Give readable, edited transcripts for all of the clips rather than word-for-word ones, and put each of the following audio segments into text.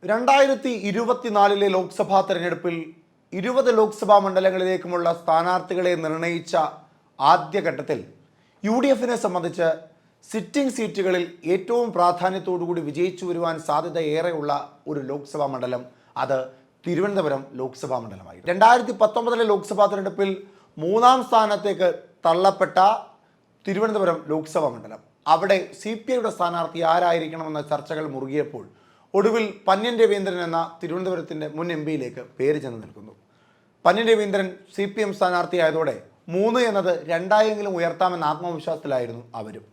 2024 ലോക്സഭാ തെരഞ്ഞെടുപ്പിൽ 20 ലോക്സഭാ മണ്ഡലങ്ങളിലേക്കുമുള്ള സ്ഥാനാർത്ഥികളെ നിർണയിച്ച ആദ്യഘട്ടത്തിൽ UDFനെ സംബന്ധിച്ച് സിറ്റിംഗ് സീറ്റുകളിൽ ഏറ്റവും പ്രാധാന്യത്തോടുകൂടി വിജയിച്ചു വരുവാൻ സാധ്യതയേറെയുള്ള ഒരു ലോക്സഭാ മണ്ഡലം അത് തിരുവനന്തപുരം ലോക്സഭാ മണ്ഡലമായിരുന്നു. 2019 ലോക്സഭാ തെരഞ്ഞെടുപ്പിൽ 3ാം സ്ഥാനത്തേക്ക് തള്ളപ്പെട്ട തിരുവനന്തപുരം ലോക്സഭാ മണ്ഡലം, അവിടെ CPIയുടെ സ്ഥാനാർത്ഥി ആരായിരിക്കണമെന്ന ചർച്ചകൾ മുറുകിയപ്പോൾ ഒടുവിൽ പന്ന്യൻ രവീന്ദ്രൻ എന്ന തിരുവനന്തപുരത്തിൻ്റെ മുൻ MP പേര് ചെന്ന് നിൽക്കുന്നു. പന്ന്യൻ രവീന്ദ്രൻ CPM സ്ഥാനാർത്ഥിയായതോടെ 3 എന്നത് 2 ഉയർത്താമെന്ന ആത്മവിശ്വാസത്തിലായിരുന്നു അവരും.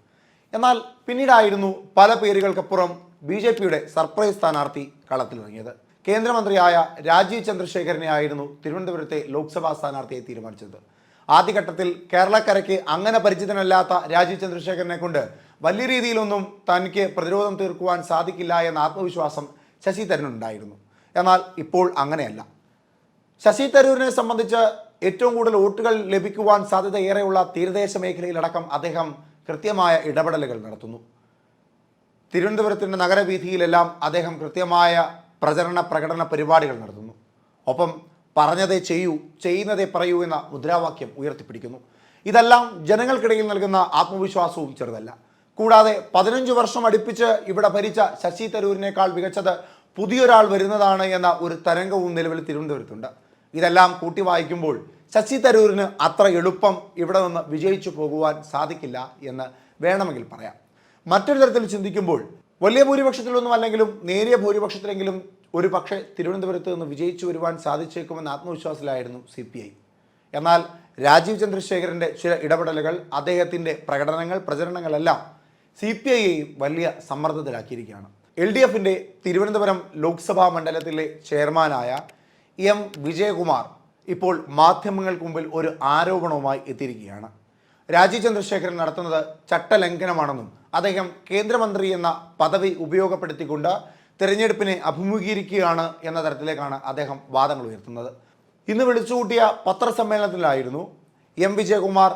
എന്നാൽ പിന്നീടായിരുന്നു പല പേരുകൾക്കപ്പുറം BJPയുടെ സർപ്രൈസ് സ്ഥാനാർത്ഥി കളത്തിലിറങ്ങിയത്. കേന്ദ്രമന്ത്രിയായ രാജീവ് ചന്ദ്രശേഖരനെ ആയിരുന്നു തിരുവനന്തപുരത്തെ ലോക്സഭാ സ്ഥാനാർത്ഥിയെ തീരുമാനിച്ചത്. ആദ്യഘട്ടത്തിൽ കേരളക്കരയ്ക്ക് അങ്ങനെ പരിചിതനല്ലാത്ത രാജീവ് ചന്ദ്രശേഖരനെ കൊണ്ട് വലിയ രീതിയിലൊന്നും തനിക്ക് പ്രതിരോധം തീർക്കുവാൻ സാധിക്കില്ല എന്ന ആത്മവിശ്വാസം ശശി തരൂരിനുണ്ടായിരുന്നു. എന്നാൽ ഇപ്പോൾ അങ്ങനെയല്ല. ശശി തരൂരിനെ സംബന്ധിച്ച് ഏറ്റവും കൂടുതൽ വോട്ടുകൾ ലഭിക്കുവാൻ സാധ്യതയേറെയുള്ള തീരദേശ മേഖലയിലടക്കം അദ്ദേഹം കൃത്യമായ ഇടപെടലുകൾ നടത്തുന്നു. തിരുവനന്തപുരത്തിൻ്റെ നഗരവീഥിയിലെല്ലാം അദ്ദേഹം കൃത്യമായ പ്രകടന പരിപാടികൾ നടത്തുന്നു. ഒപ്പം പറഞ്ഞതേ ചെയ്യൂ, ചെയ്യുന്നതേ പറയൂ എന്ന മുദ്രാവാക്യം ഉയർത്തിപ്പിടിക്കുന്നു. ഇതെല്ലാം ജനങ്ങൾക്കിടയിൽ നൽകുന്ന ആത്മവിശ്വാസവും ചെറുതല്ല. കൂടാതെ 15 വർഷം അടുപ്പിച്ച് ഇവിടെ ഭരിച്ച ശശി തരൂരിനേക്കാൾ മികച്ചത് പുതിയൊരാൾ വരുന്നതാണ് എന്ന ഒരു തരംഗവും നിലവിൽ തിരുവനന്തപുരത്തുണ്ട്. ഇതെല്ലാം കൂട്ടി വായിക്കുമ്പോൾ ശശി തരൂരിന് അത്ര എളുപ്പം ഇവിടെ നിന്ന് വിജയിച്ചു പോകുവാൻ സാധിക്കില്ല എന്ന് വേണമെങ്കിൽ പറയാം. മറ്റൊരു തരത്തിൽ ചിന്തിക്കുമ്പോൾ വലിയ ഭൂരിപക്ഷത്തിലൊന്നും അല്ലെങ്കിലും നേരിയ ഭൂരിപക്ഷത്തിലെങ്കിലും ഒരു പക്ഷേ തിരുവനന്തപുരത്ത് നിന്ന് വിജയിച്ചു വരുവാൻ സാധിച്ചേക്കുമെന്ന ആത്മവിശ്വാസത്തിലായിരുന്നു CPI. എന്നാൽ രാജീവ് ചന്ദ്രശേഖരൻ്റെ ചില ഇടപെടലുകൾ, അദ്ദേഹത്തിൻ്റെ പ്രചരണങ്ങളെല്ലാം CPIയെയും വലിയ സമ്മർദ്ദത്തിലാക്കിയിരിക്കുകയാണ്. LDFിൻ്റെ തിരുവനന്തപുരം ലോക്സഭാ മണ്ഡലത്തിലെ ചെയർമാനായ M വിജയകുമാർ ഇപ്പോൾ മാധ്യമങ്ങൾക്ക് മുമ്പിൽ ഒരു ആരോപണവുമായി എത്തിയിരിക്കുകയാണ്. രാജീവ് ചന്ദ്രശേഖരൻ നടത്തുന്നത് ചട്ടലംഘനമാണെന്നും അദ്ദേഹം കേന്ദ്രമന്ത്രി എന്ന പദവി ഉപയോഗപ്പെടുത്തിക്കൊണ്ട് തെരഞ്ഞെടുപ്പിനെ അഭിമുഖീകരിക്കുകയാണ് എന്ന തരത്തിലേക്കാണ് അദ്ദേഹം വാദങ്ങൾ ഉയർത്തുന്നത്. ഇന്ന് വിളിച്ചുകൂട്ടിയ പത്രസമ്മേളനത്തിലായിരുന്നു M വിജയകുമാർ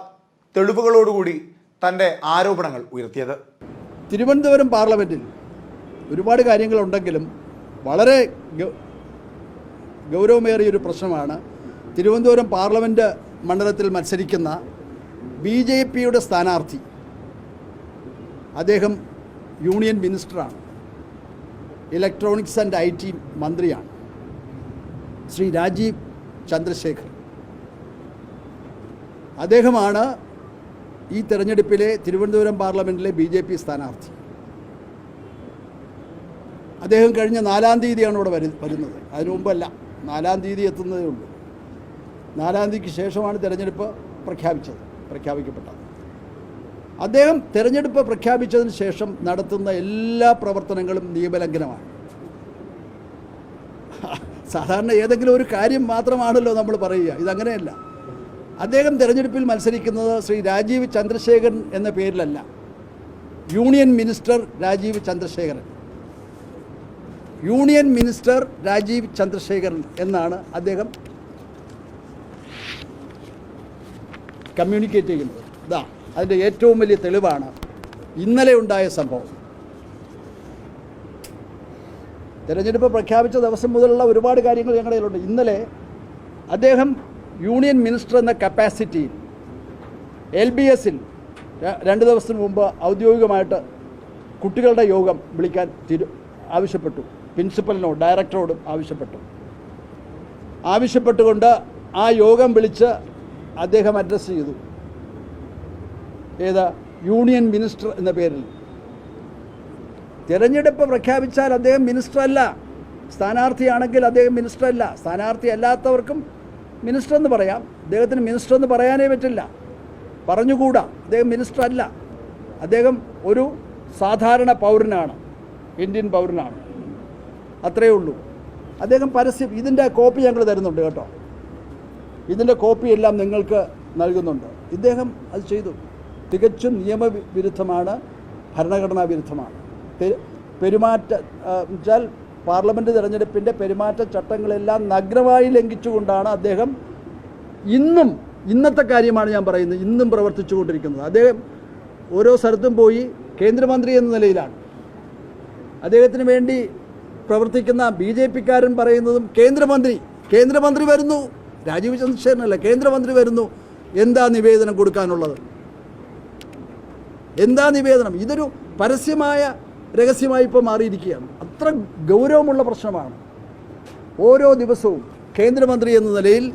തെളിവുകളോടുകൂടി തൻ്റെ ആരോപണങ്ങൾ ഉയർത്തിയത്. തിരുവനന്തപുരം പാർലമെൻറ്റിൽ ഒരുപാട് കാര്യങ്ങളുണ്ടെങ്കിലും വളരെ ഗൗരവമേറിയൊരു പ്രശ്നമാണ് തിരുവനന്തപുരം പാർലമെൻറ്റ് മണ്ഡലത്തിൽ മത്സരിക്കുന്ന BJPയുടെ സ്ഥാനാർത്ഥി. അദ്ദേഹം യൂണിയൻ മിനിസ്റ്ററാണ്, ഇലക്ട്രോണിക്സ് ആൻഡ് IT മന്ത്രിയാണ്, ശ്രീ രാജീവ് ചന്ദ്രശേഖർ. അദ്ദേഹമാണ് ഈ തെരഞ്ഞെടുപ്പിലെ തിരുവനന്തപുരം പാർലമെൻറ്റിലെ BJP സ്ഥാനാർത്ഥി. അദ്ദേഹം കഴിഞ്ഞ 4-ാം തീയതിയാണ് ഇവിടെ വരുന്നത്. അതിനു മുമ്പല്ല, 4-ാം തീയതി എത്തുന്നതേ ഉള്ളൂ. 4-ാം തീയതിക്ക് ശേഷമാണ് തെരഞ്ഞെടുപ്പ് പ്രഖ്യാപിക്കപ്പെട്ടത്. അദ്ദേഹം തെരഞ്ഞെടുപ്പ് പ്രഖ്യാപിച്ചതിന് ശേഷം നടത്തുന്ന എല്ലാ പ്രവർത്തനങ്ങളും നിയമലംഘനമാണ്. സാധാരണ ഏതെങ്കിലും ഒരു കാര്യം മാത്രമാണല്ലോ നമ്മൾ പറയുക, ഇതങ്ങനെയല്ല. അദ്ദേഹം തെരഞ്ഞെടുപ്പിൽ മത്സരിക്കുന്നത് ശ്രീ രാജീവ് ചന്ദ്രശേഖരൻ എന്ന പേരിലല്ല, union minister Rajeev Chandrasekharan. Union minister Rajeev Chandrasekharan എന്നാണ് അദ്ദേഹം കമ്മ്യൂണിക്കേറ്റ് ചെയ്യുന്നത്. അതിൻ്റെ ഏറ്റവും വലിയ തെളിവാണ് ഇന്നലെ ഉണ്ടായ സംഭവം. തെരഞ്ഞെടുപ്പ് പ്രഖ്യാപിച്ച ദിവസം മുതലുള്ള ഒരുപാട് കാര്യങ്ങൾ ഞങ്ങളുടെ കയ്യിലുണ്ട്. ഇന്നലെ അദ്ദേഹം യൂണിയൻ മിനിസ്റ്റർ എന്ന കപ്പാസിറ്റിയിൽ LBSൽ 2 ദിവസത്തിന് മുമ്പ് ഔദ്യോഗികമായിട്ട് കുട്ടികളുടെ യോഗം വിളിക്കാൻ ആവശ്യപ്പെട്ടു. പ്രിൻസിപ്പലിനോടും ഡയറക്ടറോടും ആവശ്യപ്പെട്ടുകൊണ്ട് ആ യോഗം വിളിച്ച് അദ്ദേഹം അഡ്രസ്സ് ചെയ്തു. യൂണിയൻ മിനിസ്റ്റർ എന്ന പേരിൽ. തിരഞ്ഞെടുപ്പ് പ്രഖ്യാപിച്ചാൽ അദ്ദേഹം മിനിസ്റ്റർ അല്ല. സ്ഥാനാർത്ഥിയാണെങ്കിൽ അദ്ദേഹം മിനിസ്റ്റർ അല്ല. സ്ഥാനാർത്ഥി അല്ലാത്തവർക്കും മിനിസ്റ്റർ എന്ന് പറയാം. അദ്ദേഹത്തിന് മിനിസ്റ്റർ എന്ന് പറയാനേ പറ്റില്ല, പറഞ്ഞുകൂടാ. അദ്ദേഹം മിനിസ്റ്റർ അല്ല. അദ്ദേഹം ഒരു സാധാരണ പൗരനാണ്, ഇന്ത്യൻ പൗരനാണ്, അത്രയേ ഉള്ളൂ. അദ്ദേഹം ഇതിൻ്റെ കോപ്പി ഞങ്ങൾ തരുന്നുണ്ട് കേട്ടോ. ഇതിൻ്റെ കോപ്പിയെല്ലാം നിങ്ങൾക്ക് നൽകുന്നുണ്ട്. ഇദ്ദേഹം അത് ചെയ്തു. തികച്ചും നിയമവിരുദ്ധമാണ്, ഭരണഘടനാ വിരുദ്ധമാണ്. വെച്ചാൽ പാർലമെൻറ്റ് തിരഞ്ഞെടുപ്പിൻ്റെ പെരുമാറ്റച്ചട്ടങ്ങളെല്ലാം നഗ്നമായി ലംഘിച്ചുകൊണ്ടാണ് അദ്ദേഹം ഇന്നത്തെ കാര്യമാണ് ഞാൻ പറയുന്നത്, ഇന്നും പ്രവർത്തിച്ചു കൊണ്ടിരിക്കുന്നത്. അദ്ദേഹം ഓരോ സ്ഥലത്തും പോയി കേന്ദ്രമന്ത്രി എന്ന നിലയിലാണ്. അദ്ദേഹത്തിന് വേണ്ടി പ്രവർത്തിക്കുന്ന BJP-ക്കാരൻ പറയുന്നതും കേന്ദ്രമന്ത്രി വരുന്നു, രാജീവ് ചന്ദ്രശേഖരനല്ല, കേന്ദ്രമന്ത്രി വരുന്നു, എന്താ നിവേദനം കൊടുക്കാനുള്ളത്? എന്താ നിവേദനം? ഇതൊരു പരസ്യമായ രഹസ്യമായി ഇപ്പോൾ മാറിയിരിക്കുകയാണ്. അത്ര ഗൗരവമുള്ള പ്രശ്നമാണ്. ഓരോ ദിവസവും കേന്ദ്രമന്ത്രി എന്ന നിലയിൽ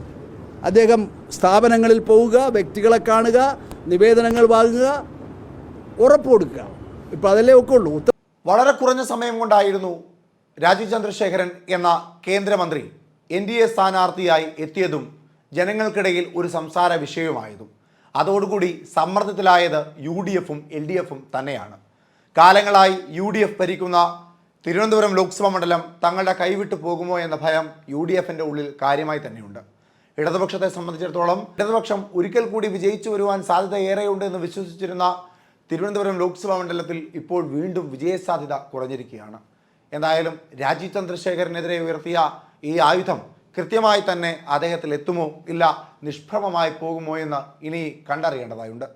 അദ്ദേഹം സ്ഥാപനങ്ങളിൽ പോവുക, വ്യക്തികളെ കാണുക, നിവേദനങ്ങൾ വാങ്ങുക, ഉറപ്പ് കൊടുക്കുക. ഇപ്പോൾ അതല്ലേ ഒക്കെ ഉള്ളൂ. വളരെ കുറഞ്ഞ സമയം കൊണ്ടായിരുന്നു രാജീവ് ചന്ദ്രശേഖരൻ എന്ന കേന്ദ്രമന്ത്രി NDA സ്ഥാനാർത്ഥിയായി എത്തിയതും ജനങ്ങൾക്കിടയിൽ ഒരു സംസാര വിഷയവുമായതും. അതോടുകൂടി സമ്മർദ്ദത്തിലായത് UDF-ഉം LDF-ഉം തന്നെയാണ്. കാലങ്ങളായി UDF ഭരിക്കുന്ന തിരുവനന്തപുരം ലോക്സഭാ മണ്ഡലം തങ്ങളുടെ കൈവിട്ടു പോകുമോ എന്ന ഭയം UDF-ന്റെ ഉള്ളിൽ കാര്യമായി തന്നെയുണ്ട്. ഇടതുപക്ഷത്തെ സംബന്ധിച്ചിടത്തോളം ഇടതുപക്ഷം ഒരിക്കൽ കൂടി വിജയിച്ചു വരുവാൻ സാധ്യത ഏറെയുണ്ട് എന്ന് വിശ്വസിച്ചിരുന്ന തിരുവനന്തപുരം ലോക്സഭാ മണ്ഡലത്തിൽ ഇപ്പോൾ വീണ്ടും വിജയസാധ്യത കുറഞ്ഞിരിക്കുകയാണ്. എന്തായാലും രാജീവ് ചന്ദ്രശേഖരനെതിരെ ഉയർത്തിയ ഈ ആയുധം കൃത്യമായി തന്നെ അദ്ദേഹത്തിൽ എത്തുമോ ഇല്ല നിഷ്പ്രഭമായി പോകുമോ എന്ന് ഇനി കണ്ടറിയേണ്ടതായുണ്ട്.